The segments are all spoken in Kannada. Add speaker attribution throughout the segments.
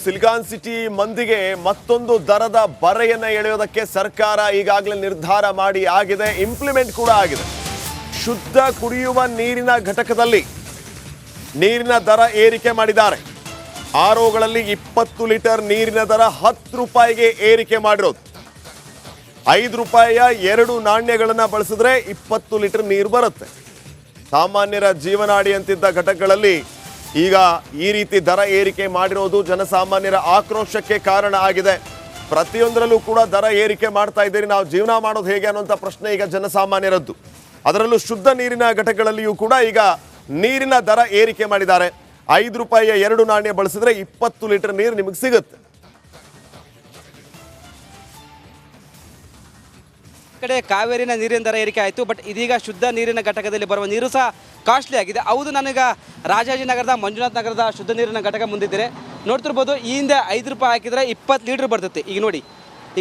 Speaker 1: ಸಿಲಿಕಾನ್ ಸಿಟಿ ಮಂದಿಗೆ ಮತ್ತೊಂದು ದರದ ಬರೆಯನ್ನ ಎಳೆಯೋದಕ್ಕೆ ಸರ್ಕಾರ ಈಗಾಗಲೇ ನಿರ್ಧಾರ ಮಾಡಿ ಆಗಿದೆ, ಇಂಪ್ಲಿಮೆಂಟ್ ಕೂಡ ಆಗಿದೆ. ಶುದ್ಧ ಕುಡಿಯುವ ನೀರಿನ ಘಟಕದಲ್ಲಿ ನೀರಿನ ದರ ಏರಿಕೆ ಮಾಡಿದ್ದಾರೆ. ಆರ್ಒಗಳಲ್ಲಿ 20 ಲೀಟರ್ ನೀರಿನ ದರ 10 ರೂಪಾಯಿಗೆ ಏರಿಕೆ ಮಾಡಿರೋದು. 5 ರೂಪಾಯಿಯ 2 ನಾಣ್ಯಗಳನ್ನು ಬಳಸಿದ್ರೆ 20 ಲೀಟರ್ ನೀರು ಬರುತ್ತೆ. ಸಾಮಾನ್ಯರ ಜೀವನಾಡಿ ಅಂತಿದ್ದ ಘಟಕಗಳಲ್ಲಿ ಈಗ ಈ ರೀತಿ ದರ ಏರಿಕೆ ಮಾಡಿರೋದು ಜನಸಾಮಾನ್ಯರ ಆಕ್ರೋಶಕ್ಕೆ ಕಾರಣ ಆಗಿದೆ. ಪ್ರತಿಯೊಂದರಲ್ಲೂ ಕೂಡ ದರ ಏರಿಕೆ ಮಾಡ್ತಾ ಇದ್ದೀರಿ, ನಾವು ಜೀವನ ಮಾಡೋದು ಹೇಗೆ ಅನ್ನುವಂಥ ಪ್ರಶ್ನೆ ಈಗ ಜನಸಾಮಾನ್ಯರದ್ದು. ಅದರಲ್ಲೂ ಶುದ್ಧ ನೀರಿನ ಘಟಕಗಳಲ್ಲಿಯೂ ಕೂಡ ಈಗ ನೀರಿನ ದರ ಏರಿಕೆ ಮಾಡಿದ್ದಾರೆ. 5 ರೂಪಾಯಿಯ 2 ನಾಣ್ಯ ಬಳಸಿದ್ರೆ 20 ಲೀಟರ್ ನೀರು ನಿಮಗೆ ಸಿಗುತ್ತೆ.
Speaker 2: ಕಡೆ ಕಾವೇರಿನ ನೀರಿನ ದರ ಏರಿಕೆ ಆಯಿತು, ಬಟ್ ಇದೀಗ ಶುದ್ಧ ನೀರಿನ ಘಟಕದಲ್ಲಿ ಬರುವ ನೀರು ಸಹ ಕಾಸ್ಟ್ಲಿ ಆಗಿದೆ. ಹೌದು, ನನಗೆ ರಾಜಾಜಿನಗರದ ಮಂಜುನಾಥ್ ನಗರದ ಶುದ್ಧ ನೀರಿನ ಘಟಕ ಮುಂದಿದ್ದರೆ ನೋಡ್ತಿರ್ಬೋದು. ಈ ಹಿಂದೆ 5 ರೂಪಾಯಿ ಹಾಕಿದರೆ 20 ಲೀಟ್ರ್ ಬರ್ತೈತೆ. ಈಗ ನೋಡಿ,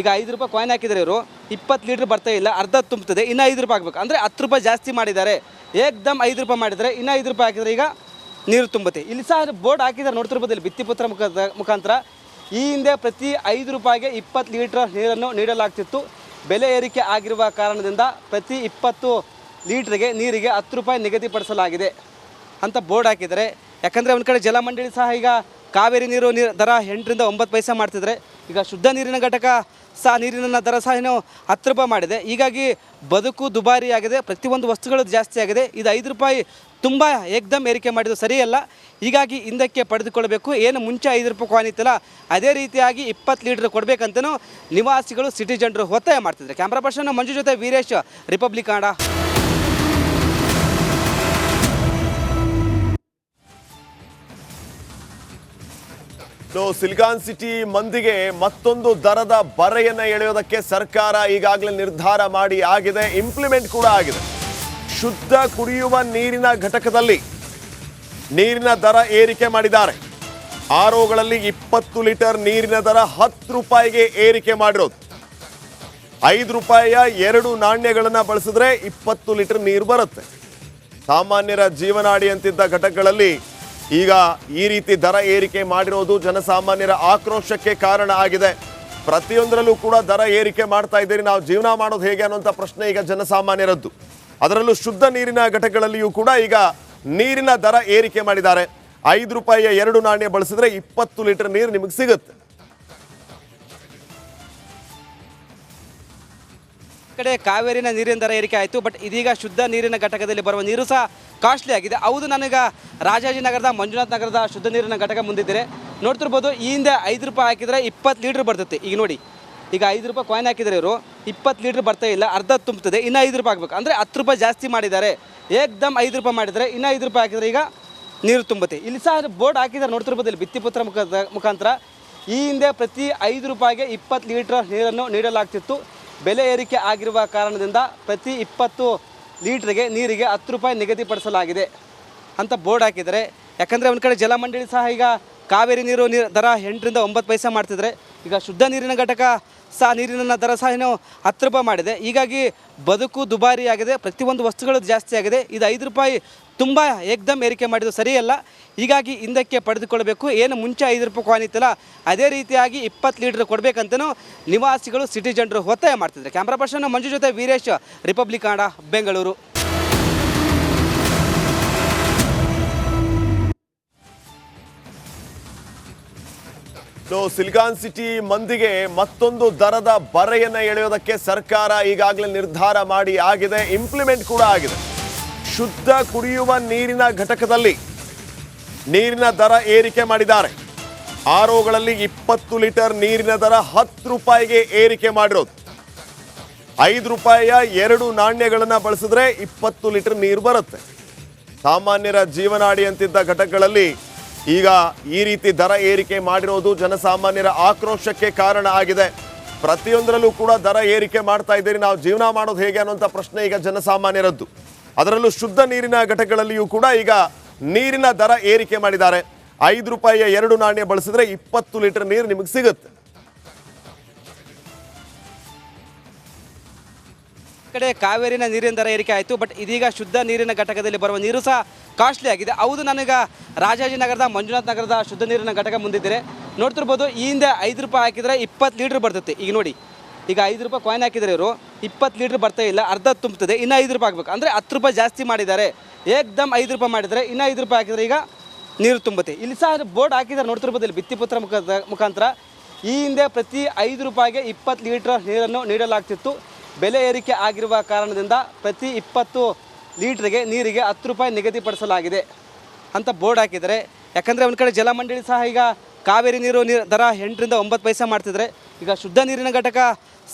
Speaker 2: ಈಗ 5 ರೂಪಾಯಿ ಕಾಯಿನ್ ಹಾಕಿದರೆ ಇವರು 20 ಲೀಟ್ರ್ ಬರ್ತಾ ಇಲ್ಲ, ಅರ್ಧ ತುಂಬುತ್ತದೆ. ಇನ್ನೂ 5 ರೂಪಾಯಿ ಹಾಕಬೇಕು ಅಂದರೆ 10 ರೂಪಾಯಿ ಜಾಸ್ತಿ ಮಾಡಿದ್ದಾರೆ. ಏಕ್ದಮ್ 5 ರೂಪಾಯಿ ಮಾಡಿದರೆ ಇನ್ನೂ 5 ರೂಪಾಯಿ ಹಾಕಿದರೆ ಈಗ ನೀರು ತುಂಬುತ್ತೆ. ಇಲ್ಲಿ ಸಹ ಬೋರ್ಡ್ ಹಾಕಿದ್ದಾರೆ ನೋಡ್ತಿರ್ಬೋದು, ಇಲ್ಲಿ ಭಿತ್ತಿಪತ್ರ ಮುಖಾಂತರ. ಈ ಹಿಂದೆ ಪ್ರತಿ 5 ರೂಪಾಯಿಗೆ 20 ಲೀಟ್ರ್ ನೀರನ್ನು ನೀಡಲಾಗ್ತಿತ್ತು. ಬೆಲೆ ಏರಿಕೆ ಆಗಿರುವ ಕಾರಣದಿಂದ ಪ್ರತಿ 20 ಲೀಟ್ರಿಗೆ ನೀರಿಗೆ 10 ರೂಪಾಯಿ ನಿಗದಿಪಡಿಸಲಾಗಿದೆ ಅಂತ ಬೋರ್ಡ್ ಹಾಕಿದರೆ. ಯಾಕಂದರೆ ಒಂದು ಕಡೆ ಜಲಮಂಡಳಿ ಸಹ ಈಗ ಕಾವೇರಿ ನೀರು ದರ 8 ರಿಂದ 9 ಪೈಸೆ ಮಾಡ್ತಿದ್ರೆ, ಈಗ ಶುದ್ಧ ನೀರಿನ ಘಟಕ ಸಹ ನೀರಿನ ದರ ಸಹ ಏನು 10 ರೂಪಾಯಿ ಮಾಡಿದೆ. ಹೀಗಾಗಿ ಬದುಕು ದುಬಾರಿ ಆಗಿದೆ, ಪ್ರತಿಯೊಂದು ವಸ್ತುಗಳು ಜಾಸ್ತಿ ಆಗಿದೆ. ಇದು 5 ರೂಪಾಯಿ ತುಂಬ ಏಕ್ದಮ್ ಏರಿಕೆ ಮಾಡಿದ್ದು ಸರಿಯಲ್ಲ. ಹೀಗಾಗಿ ಹಿಂದಕ್ಕೆ ಪಡೆದುಕೊಳ್ಬೇಕು. ಏನು ಮುಂಚೆ 5 ರೂಪಾಯಿ ಕಾಯಿನ್ ಇತ್ತಲ್ಲ, ಅದೇ ರೀತಿಯಾಗಿ 20 ಲೀಟ್ರ್ ಕೊಡಬೇಕಂತನೂ ನಿವಾಸಿಗಳು, ಸಿಟಿ ಜನರು ಒತ್ತಾಯ ಮಾಡ್ತಿದ್ದಾರೆ. ಕ್ಯಾಮ್ರಾ ಪರ್ಸನ್ ಮಂಜು ಜೊತೆ Veeresh, republic Kannada.
Speaker 1: Silicon city ಮಂದಿಗೆ ಮತ್ತೊಂದು ದರದ ಬರೆಯನ್ನ ಎಳೆಯೋದಕ್ಕೆ ಸರ್ಕಾರ ಈಗಾಗಲೇ ನಿರ್ಧಾರ ಮಾಡಿ ಆಗಿದೆ, ಇಂಪ್ಲಿಮೆಂಟ್ ಕೂಡ ಆಗಿದೆ. ಶುದ್ಧ ಕುಡಿಯುವ ನೀರಿನ ಘಟಕದಲ್ಲಿ ನೀರಿನ ದರ ಏರಿಕೆ ಮಾಡಿದ್ದಾರೆ. ಆರ್ಒಗಳಲ್ಲಿ 20 ಲೀಟರ್ ನೀರಿನ ದರ 10 ರೂಪಾಯಿಗೆ ಏರಿಕೆ ಮಾಡಿರೋದು. 5 ರೂಪಾಯಿಯ 2 ನಾಣ್ಯಗಳನ್ನು ಬಳಸಿದ್ರೆ 20 ಲೀಟರ್ ನೀರು ಬರುತ್ತೆ. ಸಾಮಾನ್ಯರ ಜೀವನಾಡಿ ಅಂತಿದ್ದ ಘಟಕಗಳಲ್ಲಿ ಈಗ ಈ ರೀತಿ ದರ ಏರಿಕೆ ಮಾಡಿರೋದು ಜನಸಾಮಾನ್ಯರ ಆಕ್ರೋಶಕ್ಕೆ ಕಾರಣ ಆಗಿದೆ. ಪ್ರತಿಯೊಂದರಲ್ಲೂ ಕೂಡ ದರ ಏರಿಕೆ ಮಾಡ್ತಾ ಇದ್ದೀರಿ, ನಾವು ಜೀವನ ಮಾಡೋದು ಹೇಗೆ ಅನ್ನುವಂಥ ಪ್ರಶ್ನೆ ಈಗ ಜನಸಾಮಾನ್ಯರದ್ದು. ಅದರಲ್ಲೂ ಶುದ್ಧ ನೀರಿನ ಘಟಕಗಳಲ್ಲಿಯೂ ಕೂಡ ಈಗ ನೀರಿನ ದರ ಏರಿಕೆ ಮಾಡಿದ್ದಾರೆ. 5 ರೂಪಾಯಿಯ 2 ನಾಣ್ಯ ಬಳಸಿದ್ರೆ 20 ಲೀಟರ್ ನೀರು ನಿಮಗೆ ಸಿಗುತ್ತೆ.
Speaker 2: ಕಡೆ ಕಾವೇರಿನ ನೀರಿನ ದರ ಏರಿಕೆ ಆಯಿತು, ಬಟ್ ಇದೀಗ ಶುದ್ಧ ನೀರಿನ ಘಟಕದಲ್ಲಿ ಬರುವ ನೀರು ಸಹ ಕಾಸ್ಟ್ಲಿ ಆಗಿದೆ. ಹೌದು, ನನಗೆ ರಾಜಾಜಿನಗರದ ಮಂಜುನಾಥ್ ನಗರದ ಶುದ್ಧ ನೀರಿನ ಘಟಕ ಮುಂದಿದ್ದರೆ ನೋಡ್ತಿರ್ಬೋದು. ಈ ಹಿಂದೆ 5 ರೂಪಾಯಿ ಹಾಕಿದರೆ 20 ಲೀಟ್ರ್ ಬರ್ತೈತೆ. ಈಗ ನೋಡಿ, ಈಗ 5 ರೂಪಾಯಿ ಕಾಯಿನ್ ಹಾಕಿದರೆ ಇವರು 20 ಲೀಟ್ರ್ ಬರ್ತಾ ಇಲ್ಲ, ಅರ್ಧ ತುಂಬುತ್ತದೆ. ಇನ್ನೂ 5 ರೂಪಾಯಿ ಹಾಕಬೇಕು ಅಂದರೆ 10 ರೂಪಾಯಿ ಜಾಸ್ತಿ ಮಾಡಿದ್ದಾರೆ. ಏಕ್ದಮ್ 5 ರೂಪಾಯಿ ಮಾಡಿದರೆ ಇನ್ನೂ 5 ರೂಪಾಯಿ ಹಾಕಿದರೆ ಈಗ ನೀರು ತುಂಬುತ್ತೆ. ಇಲ್ಲಿ ಸಹ ಬೋರ್ಡ್ ಹಾಕಿದ್ದಾರೆ ನೋಡ್ತಿರ್ಬೋದು, ಇಲ್ಲಿ ಭಿತ್ತಿಪತ್ರ ಮುಖಾಂತರ. ಈ ಹಿಂದೆ ಪ್ರತಿ 5 ರೂಪಾಯಿಗೆ 20 ಲೀಟ್ರ್ ನೀರನ್ನು ನೀಡಲಾಗ್ತಿತ್ತು. ಬೆಲೆ ಏರಿಕೆ ಆಗಿರುವ ಕಾರಣದಿಂದ ಪ್ರತಿ 20 ಲೀಟ್ರಿಗೆ ನೀರಿಗೆ 10 ರೂಪಾಯಿ ನಿಗದಿಪಡಿಸಲಾಗಿದೆ ಅಂತ ಬೋರ್ಡ್ ಹಾಕಿದ್ದಾರೆ. ಯಾಕಂದರೆ ಒಂದು ಕಡೆ ಜಲಮಂಡಳಿ ಸಹ ಈಗ ಕಾವೇರಿ ನೀರು ದರ 8 ರಿಂದ 9 ಪೈಸೆ ಮಾಡ್ತಿದ್ರೆ, ಈಗ ಶುದ್ಧ ನೀರಿನ ಘಟಕ ಸಹ ನೀರಿನ ದರ ಸಹ ಏನು 10 ರೂಪಾಯಿ ಮಾಡಿದೆ. ಹೀಗಾಗಿ ಬದುಕು ದುಬಾರಿ ಆಗಿದೆ, ಪ್ರತಿಯೊಂದು ವಸ್ತುಗಳು ಜಾಸ್ತಿ ಆಗಿದೆ. ಇದು 5 ರೂಪಾಯಿ ತುಂಬ ಏಕ್ದಮ್ ಏರಿಕೆ ಮಾಡಿದ್ದು ಸರಿಯಲ್ಲ. ಹೀಗಾಗಿ ಹಿಂದಕ್ಕೆ ಪಡೆದುಕೊಳ್ಬೇಕು. ಏನು ಮುಂಚೆ 5 ರೂಪಾಯಿ ಕಾಯಿನ್ ಇತ್ತಲ್ಲ, ಅದೇ ರೀತಿಯಾಗಿ 20 ಲೀಟ್ರ್ ಕೊಡಬೇಕಂತನೂ ನಿವಾಸಿಗಳು, ಸಿಟಿ ಜನರು ಒತ್ತಾಯ ಮಾಡ್ತಿದ್ದಾರೆ. ಕ್ಯಾಮ್ರಾ ಪರ್ಸನ್ ಮಂಜು ಜೊತೆ Veeresh, republic Kannada, Bengaluru.
Speaker 1: Silicon city ಮಂದಿಗೆ ಮತ್ತೊಂದು ದರದ ಬರೆಯನ್ನ ಎಳೆಯೋದಕ್ಕೆ ಸರ್ಕಾರ ಈಗಾಗಲೇ ನಿರ್ಧಾರ ಮಾಡಿ ಆಗಿದೆ, ಇಂಪ್ಲಿಮೆಂಟ್ ಕೂಡ ಆಗಿದೆ. ಶುದ್ಧ ಕುಡಿಯುವ ನೀರಿನ ಘಟಕದಲ್ಲಿ ನೀರಿನ ದರ ಏರಿಕೆ ಮಾಡಿದ್ದಾರೆ. ಆರ್ಒಗಳಲ್ಲಿ 20 ಲೀಟರ್ ನೀರಿನ ದರ 10 ರೂಪಾಯಿಗೆ ಏರಿಕೆ ಮಾಡಿರೋದು. 5 ರೂಪಾಯಿಯ 2 ನಾಣ್ಯಗಳನ್ನು ಬಳಸಿದ್ರೆ 20 ಲೀಟರ್ ನೀರು ಬರುತ್ತೆ. ಸಾಮಾನ್ಯರ ಜೀವನಾಡಿ ಅಂತಿದ್ದ ಘಟಕಗಳಲ್ಲಿ ಈಗ ಈ ರೀತಿ ದರ ಏರಿಕೆ ಮಾಡಿರೋದು ಜನಸಾಮಾನ್ಯರ ಆಕ್ರೋಶಕ್ಕೆ ಕಾರಣ ಆಗಿದೆ. ಪ್ರತಿಯೊಂದರಲ್ಲೂ ಕೂಡ ದರ ಏರಿಕೆ ಮಾಡ್ತಾ ಇದ್ದೀರಿ, ನಾವು ಜೀವನ ಮಾಡೋದು ಹೇಗೆ ಅನ್ನುವಂಥ ಪ್ರಶ್ನೆ ಈಗ ಜನಸಾಮಾನ್ಯರದ್ದು. ಅದರಲ್ಲೂ ಶುದ್ಧ ನೀರಿನ ಘಟಕಗಳಲ್ಲಿಯೂ ಕೂಡ ಈಗ ನೀರಿನ ದರ ಏರಿಕೆ ಮಾಡಿದ್ದಾರೆ. 5 ರೂಪಾಯಿಯ 2 ನಾಣ್ಯ ಬಳಸಿದ್ರೆ 20 ಲೀಟರ್ ನೀರು ನಿಮಗೆ ಸಿಗುತ್ತೆ.
Speaker 2: ಕಡೆ ಕಾವೇರಿನ ನೀರಿನ ದರ ಏರಿಕೆ ಆಯಿತು, ಬಟ್ ಇದೀಗ ಶುದ್ಧ ನೀರಿನ ಘಟಕದಲ್ಲಿ ಬರುವ ನೀರು ಸಹ ಕಾಸ್ಟ್ಲಿ ಆಗಿದೆ. ಹೌದು, ನನಗೆ ರಾಜಾಜಿನಗರದ ಮಂಜುನಾಥ್ ನಗರದ ಶುದ್ಧ ನೀರಿನ ಘಟಕ ಮುಂದಿದ್ದರೆ ನೋಡ್ತಿರ್ಬೋದು ಈ ಹಿಂದೆ 5 ರೂಪಾಯಿ ಹಾಕಿದರೆ 20 ಲೀಟ್ರ್ ಬರ್ತೈತೆ. ಈಗ ನೋಡಿ, ಈಗ 5 ರೂಪಾಯಿ ಕಾಯಿನ್ ಹಾಕಿದರೆ ಇವರು 20 ಲೀಟ್ರ್ ಬರ್ತಾ ಇಲ್ಲ, ಅರ್ಧ ತುಂಬುತ್ತದೆ. ಇನ್ನು 5 ರೂಪಾಯಿ ಹಾಕಬೇಕು ಅಂದರೆ 10 ರೂಪಾಯಿ ಜಾಸ್ತಿ ಮಾಡಿದ್ದಾರೆ. ಏಕ್ದಮ್ 5 ರೂಪಾಯಿ ಮಾಡಿದರೆ ಇನ್ನು 5 ರೂಪಾಯಿ ಹಾಕಿದರೆ ಈಗ ನೀರು ತುಂಬುತ್ತೆ. ಇಲ್ಲಿ ಸಹ ಬೋರ್ಡ್ ಹಾಕಿದ್ದಾರೆ, ನೋಡ್ತಿರ್ಬೋದು ಇಲ್ಲಿ ಭಿತ್ತಿಪತ್ರ ಮುಖಾಂತರ. ಈ ಹಿಂದೆ ಪ್ರತಿ 5 ರೂಪಾಯಿಗೆ 20 ಲೀಟ್ರ್ ನೀರನ್ನು ನೀಡಲಾಗ್ತಿತ್ತು. ಬೆಲೆ ಏರಿಕೆ ಆಗಿರುವ ಕಾರಣದಿಂದ ಪ್ರತಿ 20 ಲೀಟ್ರಿಗೆ ನೀರಿಗೆ 10 ರೂಪಾಯಿ ನಿಗದಿಪಡಿಸಲಾಗಿದೆ ಅಂತ ಬೋರ್ಡ್ ಹಾಕಿದ್ದಾರೆ. ಯಾಕಂದರೆ ಒಂದು ಕಡೆ ಜಲಮಂಡಳಿ ಸಹ ಈಗ ಕಾವೇರಿ ನೀರು ದರ 8 ರಿಂದ 9 ಪೈಸೆ ಮಾಡ್ತಿದ್ರೆ, ಈಗ ಶುದ್ಧ ನೀರಿನ ಘಟಕ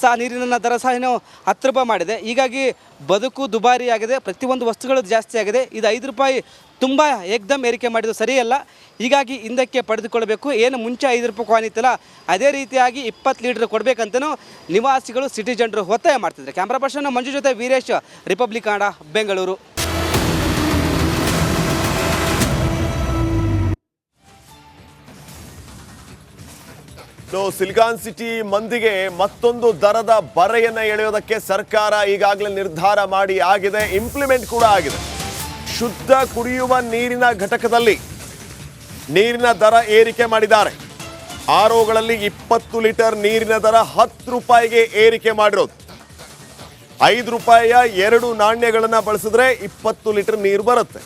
Speaker 2: ಸಹ ನೀರಿನ ದರ ಸಹ ಏನು 10 ರೂಪಾಯಿ ಮಾಡಿದೆ. ಹೀಗಾಗಿ ಬದುಕು ದುಬಾರಿ ಆಗಿದೆ, ಪ್ರತಿಯೊಂದು ವಸ್ತುಗಳು ಜಾಸ್ತಿ ಆಗಿದೆ. ಇದು 5 ರೂಪಾಯಿ ತುಂಬ ಏಕ್ದಮ್ ಏರಿಕೆ ಮಾಡಿದ್ದು ಸರಿಯಲ್ಲ. ಹೀಗಾಗಿ ಹಿಂದಕ್ಕೆ ಪಡೆದುಕೊಳ್ಬೇಕು. ಏನು ಮುಂಚೆ 5 ರೂಪಾಯಿ ಕಾಯಿನ್ ಇತ್ತಲ್ಲ, ಅದೇ ರೀತಿಯಾಗಿ 20 ಲೀಟ್ರ್ ಕೊಡಬೇಕಂತನೂ ನಿವಾಸಿಗಳು, ಸಿಟಿ ಜನರು ಒತ್ತಾಯ ಮಾಡ್ತಿದ್ದಾರೆ. ಕ್ಯಾಮ್ರಾ ಪರ್ಸನ್ ಮಂಜು ಜೊತೆ Veeresh, republic Kannada, Bengaluru.
Speaker 1: Silicon city ಮಂದಿಗೆ ಮತ್ತೊಂದು ದರದ ಬರೆಯನ್ನ ಎಳೆಯೋದಕ್ಕೆ ಸರ್ಕಾರ ಈಗಾಗಲೇ ನಿರ್ಧಾರ ಮಾಡಿ ಆಗಿದೆ, ಇಂಪ್ಲಿಮೆಂಟ್ ಕೂಡ ಆಗಿದೆ. ಶುದ್ಧ ಕುಡಿಯುವ ನೀರಿನ ಘಟಕದಲ್ಲಿ ನೀರಿನ ದರ ಏರಿಕೆ ಮಾಡಿದ್ದಾರೆ. ಆರ್ಒಗಳಲ್ಲಿ 20 ಲೀಟರ್ ನೀರಿನ ದರ 10 ರೂಪಾಯಿಗೆ ಏರಿಕೆ ಮಾಡಿರೋದು. 5 ರೂಪಾಯಿಯ 2 ನಾಣ್ಯಗಳನ್ನು ಬಳಸಿದ್ರೆ 20 ಲೀಟರ್ ನೀರು ಬರುತ್ತೆ.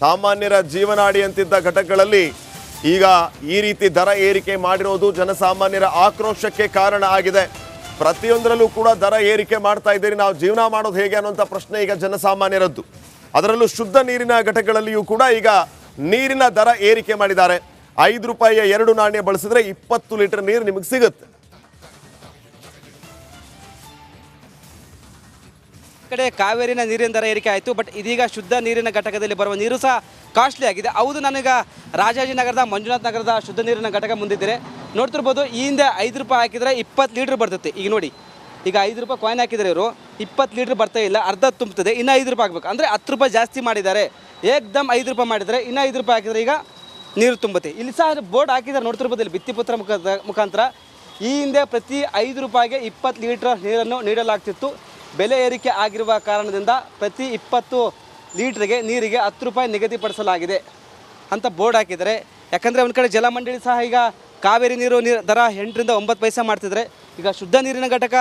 Speaker 1: ಸಾಮಾನ್ಯರ ಜೀವನಾಡಿ ಅಂತಿದ್ದ ಘಟಕಗಳಲ್ಲಿ ಈಗ ಈ ರೀತಿ ದರ ಏರಿಕೆ ಮಾಡಿರೋದು ಜನಸಾಮಾನ್ಯರ ಆಕ್ರೋಶಕ್ಕೆ ಕಾರಣ ಆಗಿದೆ. ಪ್ರತಿಯೊಂದರಲ್ಲೂ ಕೂಡ ದರ ಏರಿಕೆ ಮಾಡ್ತಾ ಇದ್ದೀರಿ, ನಾವು ಜೀವನ ಮಾಡೋದು ಹೇಗೆ ಅನ್ನೋಂಥ ಪ್ರಶ್ನೆ ಈಗ ಜನಸಾಮಾನ್ಯರದ್ದು. ಅದರಲ್ಲೂ ಶುದ್ಧ ನೀರಿನ ಘಟಕಗಳಲ್ಲಿಯೂ ಕೂಡ ಈಗ ನೀರಿನ ದರ ಏರಿಕೆ ಮಾಡಿದ್ದಾರೆ. 5 ರೂಪಾಯಿಯ 2 ನಾಣ್ಯ ಬಳಸಿದ್ರೆ 20 ಲೀಟರ್ ನೀರು ನಿಮಗೆ ಸಿಗುತ್ತೆ.
Speaker 2: ಕಡೆ ಕಾವೇರಿನ ನೀರಿನ ದರ ಏರಿಕೆ ಆಯಿತು, ಬಟ್ ಇದೀಗ ಶುದ್ಧ ನೀರಿನ ಘಟಕದಲ್ಲಿ ಬರುವ ನೀರು ಸಹ ಕಾಸ್ಟ್ಲಿ ಆಗಿದೆ. ಹೌದು, ನನಗೆ ರಾಜಾಜಿನಗರದ ಮಂಜುನಾಥ್ ನಗರದ ಶುದ್ಧ ನೀರಿನ ಘಟಕ ಮುಂದಿದ್ದರೆ ನೋಡ್ತಿರ್ಬೋದು ಈ ಹಿಂದೆ 5 ರೂಪಾಯಿ ಹಾಕಿದರೆ 20 ಲೀಟ್ರ್ ಬರ್ತೈತೆ. ಈಗ ನೋಡಿ, ಈಗ 5 ರೂಪಾಯಿ ಕಾಯಿನ್ ಹಾಕಿದರೆ ಇವರು 20 ಲೀಟ್ರ್ ಬರ್ತಾ ಇಲ್ಲ, ಅರ್ಧ ತುಂಬುತ್ತದೆ. ಇನ್ನು 5 ರೂಪಾಯಿ ಹಾಕಬೇಕು ಅಂದರೆ 10 ರೂಪಾಯಿ ಜಾಸ್ತಿ ಮಾಡಿದ್ದಾರೆ. ಏಕ್ದಮ್ 5 ರೂಪಾಯಿ ಮಾಡಿದರೆ ಇನ್ನು 5 ರೂಪಾಯಿ ಹಾಕಿದರೆ ಈಗ ನೀರು ತುಂಬುತ್ತೆ. ಇಲ್ಲಿ ಸಹ ಬೋರ್ಡ್ ಹಾಕಿದ್ದಾರೆ, ನೋಡ್ತಿರ್ಬೋದು ಇಲ್ಲಿ ಭಿತ್ತಿಪತ್ರ ಮುಖಾಂತರ. ಈ ಹಿಂದೆ ಪ್ರತಿ 5 ರೂಪಾಯಿಗೆ 20 ಲೀಟ್ರ್ ನೀರನ್ನು ನೀಡಲಾಗ್ತಿತ್ತು. ಬೆಲೆ ಏರಿಕೆ ಆಗಿರುವ ಕಾರಣದಿಂದ ಪ್ರತಿ 20 ಲೀಟ್ರಿಗೆ ನೀರಿಗೆ 10 ರೂಪಾಯಿ ನಿಗದಿಪಡಿಸಲಾಗಿದೆ ಅಂತ ಬೋರ್ಡ್ ಹಾಕಿದ್ದಾರೆ. ಯಾಕಂದರೆ ಒಂದು ಕಡೆ ಜಲಮಂಡಳಿ ಸಹ ಈಗ ಕಾವೇರಿ ನೀರು ದರ 8 ರಿಂದ 9 ಪೈಸೆ ಮಾಡ್ತಿದ್ರೆ, ಈಗ ಶುದ್ಧ ನೀರಿನ ಘಟಕ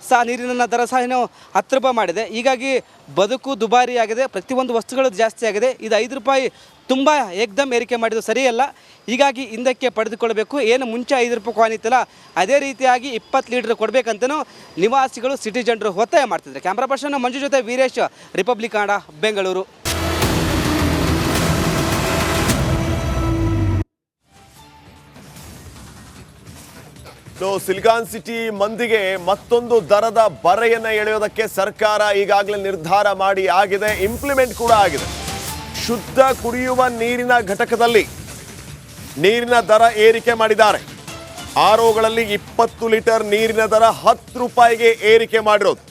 Speaker 2: ಸಹ ನೀರಿನ ದರ ಸಹ ಏನು 10 ರೂಪಾಯಿ ಮಾಡಿದೆ. ಹೀಗಾಗಿ ಬದುಕು ದುಬಾರಿ ಆಗಿದೆ, ಪ್ರತಿಯೊಂದು ವಸ್ತುಗಳು ಜಾಸ್ತಿ ಆಗಿದೆ. ಇದು 5 ರೂಪಾಯಿ ತುಂಬ ಏಕ್ದಮ್ ಏರಿಕೆ ಮಾಡಿದ್ದು ಸರಿಯಲ್ಲ. ಹೀಗಾಗಿ ಹಿಂದಕ್ಕೆ ಪಡೆದುಕೊಳ್ಬೇಕು. ಏನು ಮುಂಚೆ 5 ರೂಪಾಯಿ ಕಾಯಿನ್ ಇತ್ತಲ್ಲ, ಅದೇ ರೀತಿಯಾಗಿ 20 ಲೀಟ್ರ್ ಕೊಡಬೇಕಂತನೂ ನಿವಾಸಿಗಳು, ಸಿಟಿ ಜನರು ಒತ್ತಾಯ ಮಾಡ್ತಿದ್ದಾರೆ. ಕ್ಯಾಮ್ರಾ ಪರ್ಸನ್ ಮಂಜು ಜೊತೆ Veeresh, republic Kannada, Bengaluru.
Speaker 1: Silicon city ಮಂದಿಗೆ ಮತ್ತೊಂದು ದರದ ಬರೆಯನ್ನ ಎಳೆಯೋದಕ್ಕೆ ಸರ್ಕಾರ ಈಗಾಗಲೇ ನಿರ್ಧಾರ ಮಾಡಿ ಆಗಿದೆ, ಇಂಪ್ಲಿಮೆಂಟ್ ಕೂಡ ಆಗಿದೆ. ಶುದ್ಧ ಕುಡಿಯುವ ನೀರಿನ ಘಟಕದಲ್ಲಿ ನೀರಿನ ದರ ಏರಿಕೆ ಮಾಡಿದ್ದಾರೆ. ಆರ್ಒಗಳಲ್ಲಿ 20 ಲೀಟರ್ ನೀರಿನ ದರ 10 ರೂಪಾಯಿಗೆ ಏರಿಕೆ ಮಾಡಿರೋದು.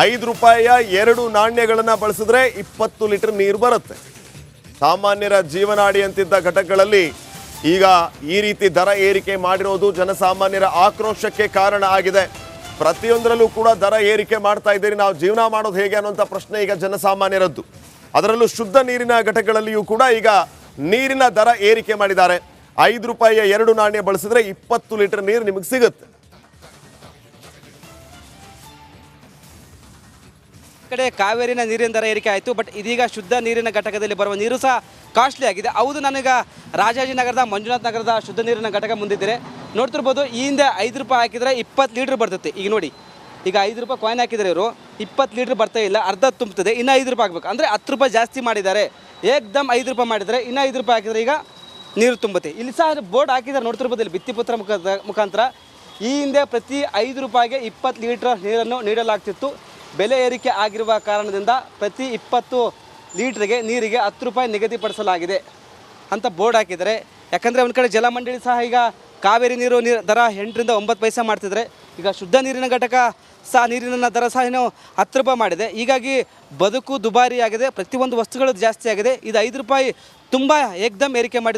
Speaker 1: 5 ರೂಪಾಯಿಯ 2 ನಾಣ್ಯಗಳನ್ನು ಬಳಸಿದ್ರೆ 20 ಲೀಟರ್ ನೀರು ಬರುತ್ತೆ. ಸಾಮಾನ್ಯರ ಜೀವನಾಡಿ ಅಂತಿದ್ದ ಘಟಕಗಳಲ್ಲಿ ಈಗ ಈ ರೀತಿ ದರ ಏರಿಕೆ ಮಾಡಿರೋದು ಜನಸಾಮಾನ್ಯರ ಆಕ್ರೋಶಕ್ಕೆ ಕಾರಣ ಆಗಿದೆ. ಪ್ರತಿಯೊಂದರಲ್ಲೂ ಕೂಡ ದರ ಏರಿಕೆ ಮಾಡ್ತಾ ಇದ್ದೀರಿ, ನಾವು ಜೀವನ ಮಾಡೋದು ಹೇಗೆ ಅನ್ನೋಂಥ ಪ್ರಶ್ನೆ ಈಗ ಜನಸಾಮಾನ್ಯರದ್ದು. ಅದರಲ್ಲೂ ಶುದ್ಧ ನೀರಿನ ಘಟಕಗಳಲ್ಲಿಯೂ ಕೂಡ ಈಗ ನೀರಿನ ದರ ಏರಿಕೆ ಮಾಡಿದ್ದಾರೆ. 5 ರೂಪಾಯಿಯ 2 ನಾಣ್ಯ ಬಳಸಿದ್ರೆ 20 ಲೀಟರ್ ನೀರು ನಿಮಗೆ ಸಿಗುತ್ತೆ.
Speaker 2: ಕಡೆ ಕಾವೇರಿನ ನೀರಿನ ದರ ಏರಿಕೆ ಆಯಿತು, ಬಟ್ ಇದೀಗ ಶುದ್ಧ ನೀರಿನ ಘಟಕದಲ್ಲಿ ಬರುವ ನೀರು ಸಹ ಕಾಸ್ಟ್ಲಿ ಆಗಿದೆ. ಹೌದು, ನನಗೆ ರಾಜಾಜಿನಗರದ ಮಂಜುನಾಥ್ ನಗರದ ಶುದ್ಧ ನೀರಿನ ಘಟಕ ಮುಂದಿದ್ದರೆ ನೋಡ್ತಿರ್ಬೋದು ಈ ಹಿಂದೆ 5 ರೂಪಾಯಿ ಹಾಕಿದರೆ 20 ಲೀಟ್ರ್ ಬರ್ತೈತೆ. ಈಗ ನೋಡಿ, ಈಗ 5 ರೂಪಾಯಿ ಕಾಯಿನ್ ಹಾಕಿದರೆ ಇವರು 20 ಲೀಟ್ರ್ ಬರ್ತಾ ಇಲ್ಲ, ಅರ್ಧ ತುಂಬುತ್ತದೆ. ಇನ್ನು 5 ರೂಪಾಯಿ ಹಾಕಬೇಕು ಅಂದರೆ 10 ರೂಪಾಯಿ ಜಾಸ್ತಿ ಮಾಡಿದ್ದಾರೆ. ಏಕ್ದಮ್ 5 ರೂಪಾಯಿ ಮಾಡಿದರೆ ಇನ್ನು 5 ರೂಪಾಯಿ ಹಾಕಿದರೆ ಈಗ ನೀರು ತುಂಬುತ್ತೆ. ಇಲ್ಲಿ ಸಹ ಬೋರ್ಡ್ ಹಾಕಿದ್ದಾರೆ, ನೋಡ್ತಿರ್ಬೋದು ಇಲ್ಲಿ ಭಿತ್ತಿಪತ್ರ ಮುಖಾಂತರ. ಈ ಹಿಂದೆ ಪ್ರತಿ 5 ರೂಪಾಯಿಗೆ 20 ಲೀಟ್ರ್ ನೀರನ್ನು ನೀಡಲಾಗ್ತಿತ್ತು. ಬೆಲೆ ಏರಿಕೆ ಆಗಿರುವ ಕಾರಣದಿಂದ ಪ್ರತಿ 20 ಲೀಟ್ರಿಗೆ ನೀರಿಗೆ 10 ರೂಪಾಯಿ ನಿಗದಿಪಡಿಸಲಾಗಿದೆ ಅಂತ ಬೋರ್ಡ್ ಹಾಕಿದ್ದಾರೆ. ಯಾಕಂದರೆ ಒಂದು ಕಡೆ ಜಲಮಂಡಳಿ ಸಹ ಈಗ ಕಾವೇರಿ ನೀರು ದರ 8 ರಿಂದ 9 ಪೈಸೆ ಮಾಡ್ತಿದ್ರೆ, ಈಗ ಶುದ್ಧ ನೀರಿನ ಘಟಕ ಸಹ ನೀರಿನ ದರ ಸಹ ಏನು 10 ರೂಪಾಯಿ ಮಾಡಿದೆ. ಹೀಗಾಗಿ ಬದುಕು ದುಬಾರಿ ಆಗಿದೆ, ಪ್ರತಿಯೊಂದು ವಸ್ತುಗಳು ಜಾಸ್ತಿ ಆಗಿದೆ. ಇದು 5 ರೂಪಾಯಿ ತುಂಬ ಏಕ್ದಮ್ ಏರಿಕೆ ಮಾಡಿದ್ದು